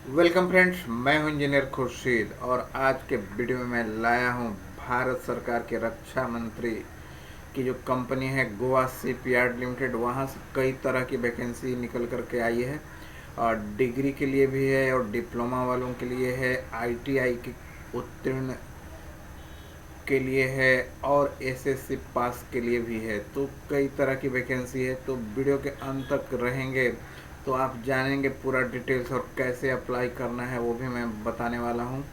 Welcome friends, मैं हूं engineer Khurshid और आज के वीडियो में मैं लाया हूं भारत सरकार के रक्षा मंत्री की जो कंपनी है गोवा शिपयार्ड लिमिटेड, वहां से कई तरह की वैकेंसी निकल कर के आई है। और डिग्री के लिए भी है और डिप्लोमा वालों के लिए है, आईटीआई की उत्तीर्ण के लिए है और एसएससी पास के लिए भी है। तो कई तरह की वैकेंसी है, तो वीडियो के अंत तक रहेंगे तो आप जानेंगे पूरा डिटेल्स और कैसे अप्लाई करना है वो भी मैं बताने वाला हूँ।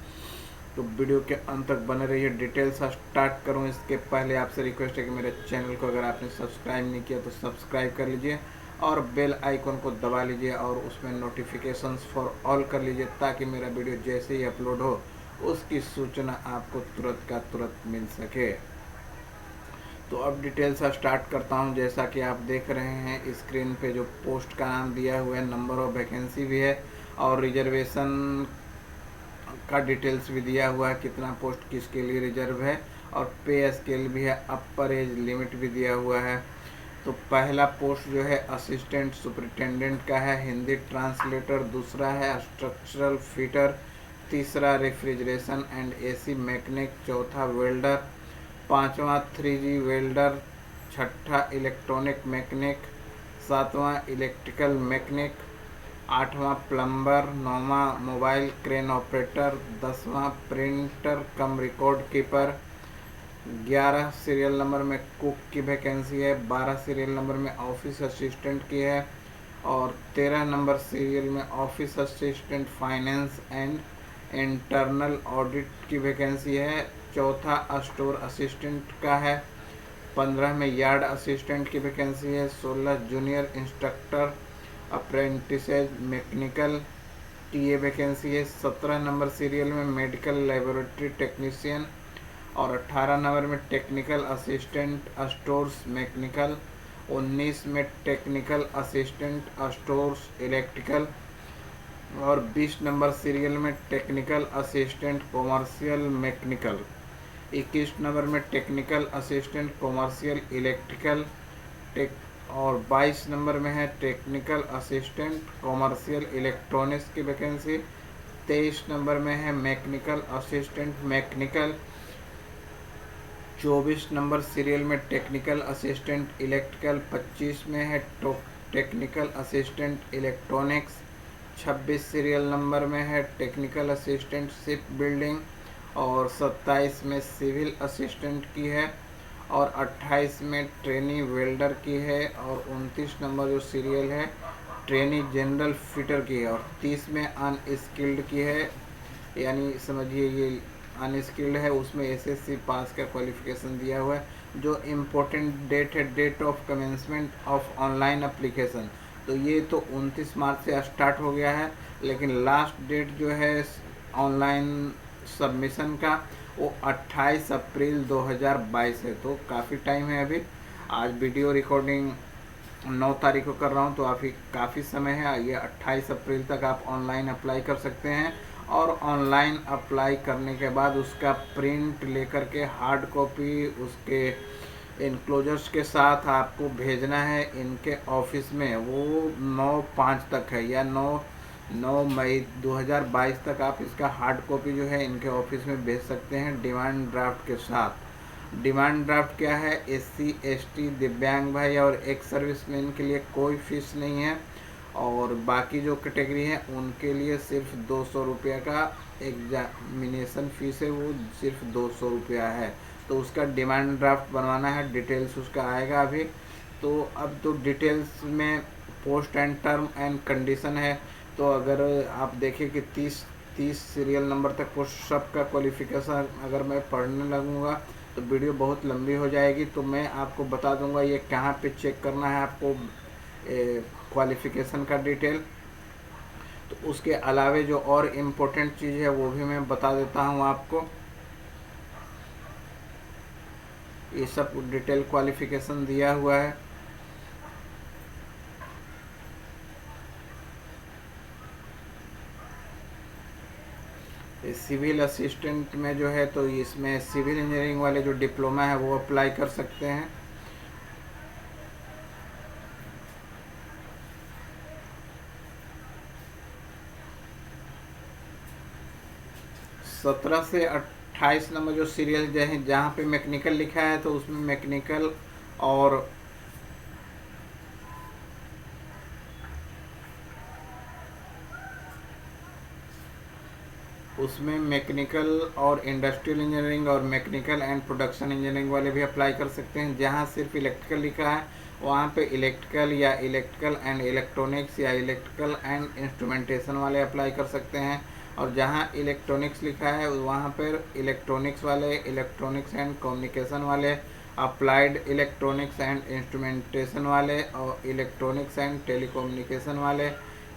तो वीडियो के अंत तक बने रहिए। डिटेल्स स्टार्ट करूँ इसके पहले आपसे रिक्वेस्ट है कि मेरे चैनल को अगर आपने सब्सक्राइब नहीं किया तो सब्सक्राइब कर लीजिए और बेल आइकन को दबा लीजिए और उसमें नोटिफिकेशंस फॉर ऑल कर लीजिए, ताकि मेरा वीडियो जैसे ही अपलोड हो उसकी सूचना आपको तुरंत का तुरंत मिल सके। तो अब डिटेल्स स्टार्ट करता हूं। जैसा कि आप देख रहे हैं स्क्रीन पे जो पोस्ट का नाम दिया हुआ है, नंबर ऑफ वैकेंसी भी है और रिजर्वेशन का डिटेल्स भी दिया हुआ है, कितना पोस्ट किसके लिए रिजर्व है, और पे स्केल भी है, अपर एज लिमिट भी दिया हुआ है। तो पहला पोस्ट जो है असिस्टेंट सुपरिटेंडेंट का है, हिंदी ट्रांसलेटर। दूसरा है स्ट्रक्चरल फिटर। तीसरा रेफ्रिजरेशन एंड एसी मैकेनिक। चौथा वेल्डर। पांचवा 3G वेल्डर। छठा इलेक्ट्रॉनिक मैकेनिक। सातवां इलेक्ट्रिकल मैकेनिक। आठवां प्लम्बर। नौवां मोबाइल क्रेन ऑपरेटर। 10वां प्रिंटर कम रिकॉर्ड कीपर। 11 सीरियल नंबर में कुक की वैकेंसी है। 12 सीरियल नंबर में ऑफिस असिस्टेंट की है और 13 नंबर सीरियल में office assistant finance and internal audit की वैकेंसी है। चौथा स्टोर असिस्टेंट का है। 15 में यार्ड असिस्टेंट की वैकेंसी है। 16 जूनियर इंस्ट्रक्टर अप्रेंटिसेज मैकेनिकल की ये वैकेंसी है। 17 नंबर सीरियल में मेडिकल लेबोरेटरी टेक्नीशियन और 18 नंबर में टेक्निकल असिस्टेंट स्टोर्स मैकेनिकल। 19 में टेक्निकल असिस्टेंट स्टोर्स इलेक्ट्रिकल और 20 नंबर सीरियल में technical assistant commercial mechanical. 21 number में technical assistant commercial electrical tech और 22 नंबर में है टेक्निकल असिस्टेंट कॉमर्शियल इलेक्ट्रॉनिक्स की वैकेंसी। 23 नंबर में है mechanical assistant mechanical. 24 number serial में टेक्निकल असिस्टेंट इलेक्ट्रिकल। 25 में है technical assistant electronics. 26 serial number में है टेक्निकल असिस्टेंट शिप बिल्डिंग और 27 में सिविल असिस्टेंट की है और 28 में ट्रेनी वेल्डर की है और 29 नंबर जो सीरियल है ट्रेनी जनरल फिटर की है और 30 में अनस्किल्ड की है, यानी समझिए ये अनस्किल्ड है, उसमें एसएससी पास का क्वालिफिकेशन दिया हुआ है। जो इम्पोर्टेंट डेट है date of commencement of online application, तो ये तो 29 मार्च से स्टार्ट हो गया है, लेकिन लास्ट डेट जो है ऑनलाइन सबमिशन का वो 28 अप्रैल 2022 है। तो काफ़ी टाइम है अभी। आज वीडियो रिकॉर्डिंग 9 तारीख को कर रहा हूँ, तो काफ़ी समय है। ये 28 अप्रैल तक आप ऑनलाइन अप्लाई कर सकते हैं और ऑनलाइन अप्लाई करने के बाद उसका प्रिंट लेकर के हार्ड कॉपी उसके इनक्लोजर्स के साथ आपको भेजना है इनके ऑफिस में। वो 9/5 तक है या 9 मई 2022 तक आप इसका हार्ड कॉपी जो है इनके ऑफिस में भेज सकते हैं डिमांड ड्राफ्ट के साथ। डिमांड ड्राफ्ट क्या है? SC ST दिव्यांग भाई और एक्स सर्विसमैन के लिए कोई फीस नहीं है और बाकी जो कैटेगरी है उनके लिए सिर्फ 200 रुपये का एग्जामिनेशन फीस है, वो सिर्फ 200 रुपया है। तो उसका डिमांड ड्राफ्ट बनवाना है, डिटेल्स उसका आएगा अभी। तो अब तो डिटेल्स में post and term and condition है। तो अगर आप देखें कि 30 सीरियल नंबर तक पोस्ट सबका क्वालिफिकेशन अगर मैं पढ़ने लगूँगा तो वीडियो बहुत लंबी हो जाएगी। तो मैं आपको बता दूंगा ये कहाँ पे चेक करना है आपको क्वालिफिकेशन का डिटेल। तो उसके अलावे जो और इम्पोर्टेंट चीज़ है वो भी मैं बता देता हूँ आपको। ये सब डिटेल क्वालिफिकेशन दिया हुआ है। सिविल असिस्टेंट में जो है तो इसमें सिविल इंजीनियरिंग वाले जो डिप्लोमा है वो अप्लाई कर सकते हैं। 17 से 28 नंबर जो सीरियल जहाँ पे मैकेनिकल लिखा है तो उसमें मैकेनिकल और उसमें मैकेनिकल और इंडस्ट्रियल इंजीनियरिंग और मैकेनिकल एंड प्रोडक्शन इंजीनियरिंग वाले भी अप्लाई कर सकते हैं। जहाँ सिर्फ इलेक्ट्रिकल लिखा है वहाँ पे इलेक्ट्रिकल या इलेक्ट्रिकल एंड इलेक्ट्रॉनिक्स या इलेक्ट्रिकल एंड इंस्ट्रूमेंटेशन वाले अप्लाई कर सकते हैं। और जहाँ इलेक्ट्रॉनिक्स लिखा है वहाँ पर इलेक्ट्रॉनिक्स वाले, इलेक्ट्रॉनिक्स एंड कम्युनिकेशन वाले, अप्लाइड इलेक्ट्रॉनिक्स एंड इंस्ट्रूमेंटेशन वाले और इलेक्ट्रॉनिक्स एंड टेलीकम्युनिकेशन वाले,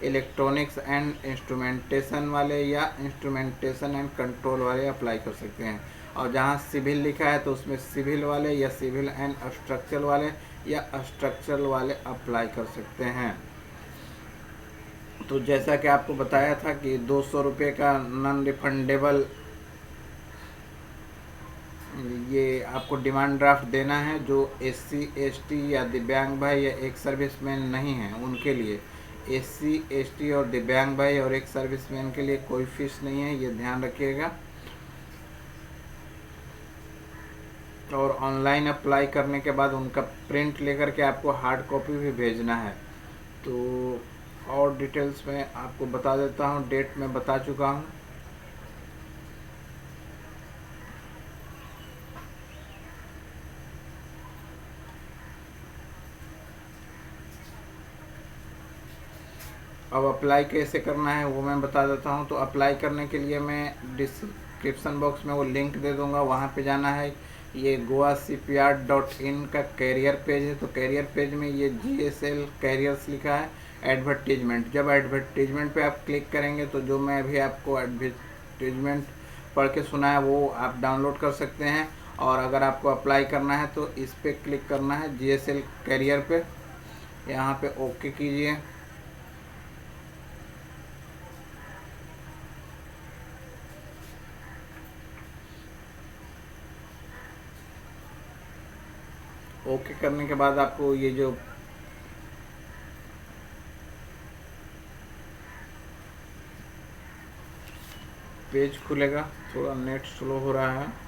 इलेक्ट्रॉनिक्स एंड इंस्ट्रूमेंटेशन वाले या इंस्ट्रूमेंटेशन एंड कंट्रोल वाले अप्लाई कर सकते हैं। और जहाँ सिविल लिखा है तो उसमें सिविल वाले या सिविल एंड स्ट्रक्चरल वाले या स्ट्रक्चरल वाले अप्लाई कर सकते हैं। तो जैसा कि आपको बताया था कि 200 रुपये का नॉन रिफंडेबल ये आपको डिमांड ड्राफ्ट देना है। जो SC ST या दिव्यांग भाई या एक सर्विसमैन नहीं है उनके लिए, SC ST और दिव्यांग भाई और एक सर्विसमैन के लिए कोई फीस नहीं है, ये ध्यान रखिएगा। और ऑनलाइन अप्लाई करने के बाद उनका प्रिंट लेकर के आपको हार्ड कॉपी भी भेजना है। तो और डिटेल्स में आपको बता देता हूँ, डेट में बता चुका हूँ। अब अप्लाई कैसे करना है वो मैं बता देता हूँ। तो अप्लाई करने के लिए मैं डिस्क्रिप्शन बॉक्स में वो लिंक दे दूँगा, वहाँ पे जाना है। ये goacpr.in का कैरियर पेज है। तो कैरियर पेज में ये GSL कैरियर्स लिखा है, एडवर्टीजमेंट। जब एडवर्टीजमेंट पे आप क्लिक करेंगे तो जो मैं अभी आपको एडवर्टीजमेंट पढ़ के सुना है वो आप डाउनलोड कर सकते हैं। और अगर आपको अप्लाई करना है तो इस पर क्लिक करना है GSL कैरियर पे, यहाँ पे ओके कीजिए। ओके करने के बाद आपको ये जो पेज खुलेगा, थोड़ा नेट स्लो हो रहा है।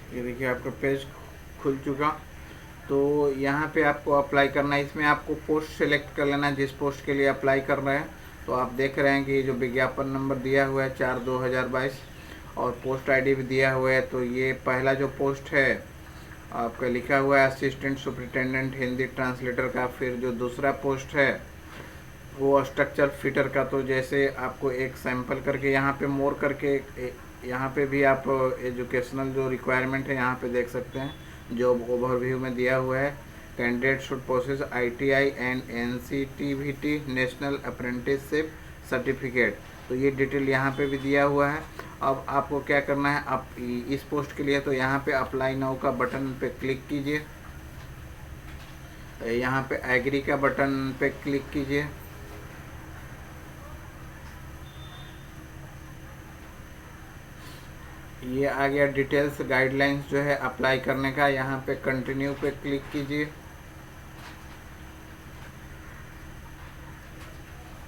ये देखिए आपका पेज खुल चुका। तो यहाँ पे आपको अप्लाई करना है। इसमें आपको पोस्ट सेलेक्ट कर लेना है जिस पोस्ट के लिए अप्लाई कर रहे हैं। तो आप देख रहे हैं कि जो विज्ञापन नंबर दिया हुआ है 4/2022 और पोस्ट आईडी भी दिया हुआ है। तो ये पहला जो पोस्ट है आपका लिखा हुआ है असिस्टेंट सुपरिटेंडेंट हिंदी ट्रांसलेटर का। फिर जो दूसरा पोस्ट है वो स्ट्रक्चर फिटर का। तो जैसे आपको एक सैंपल करके यहाँ पे मोर करके यहाँ पे भी आप एजुकेशनल जो रिक्वायरमेंट है यहाँ पे देख सकते हैं। जॉब ओवरव्यू में दिया हुआ है candidate should possess ITI and NCTVT national apprenticeship certificate. तो ये डिटेल यहाँ पे भी दिया हुआ है। अब आपको क्या करना है, आप इस पोस्ट के लिए तो यहाँ पे अप्लाई नाउ का बटन पे क्लिक कीजिए, यहाँ पे एग्री का बटन पे क्लिक कीजिए। ये आ गया डिटेल्स गाइडलाइंस जो है अप्लाई करने का। यहाँ पे कंटिन्यू पे क्लिक कीजिए।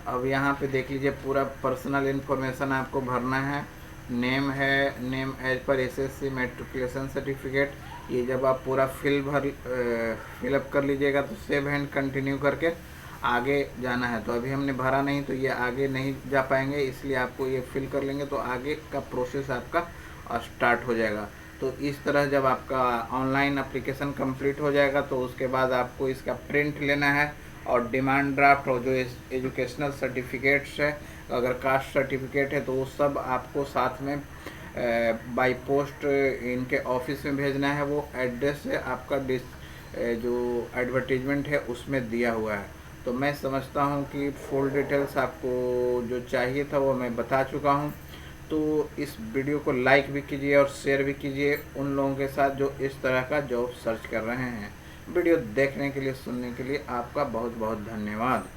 अब यहाँ पे देख लीजिए पूरा पर्सनल इन्फॉर्मेशन आपको भरना है। नेम है, name as per SSC matriculation certificate. ये जब आप पूरा फिलअप कर लीजिएगा तो सेव एंड कंटिन्यू करके आगे जाना है। तो अभी हमने भरा नहीं तो ये आगे नहीं जा पाएंगे, इसलिए आपको ये फिल कर लेंगे तो आगे का प्रोसेस आपका स्टार्ट हो जाएगा। तो इस तरह जब आपका ऑनलाइन एप्लीकेशन कंप्लीट हो जाएगा तो उसके बाद आपको इसका प्रिंट लेना है और डिमांड ड्राफ्ट और जो एजुकेशनल सर्टिफिकेट्स है, अगर कास्ट सर्टिफिकेट है तो वो सब आपको साथ में बाई पोस्ट इनके ऑफिस में भेजना है, वो एड्रेस है आपका जो एडवर्टीजमेंट है उसमें दिया हुआ है। तो मैं समझता हूँ कि फुल डिटेल्स आपको जो चाहिए था वो मैं बता चुका हूँ। तो इस वीडियो को लाइक भी कीजिए और शेयर भी कीजिए उन लोगों के साथ जो इस तरह का जॉब सर्च कर रहे हैं। वीडियो देखने के लिए, सुनने के लिए आपका बहुत बहुत धन्यवाद।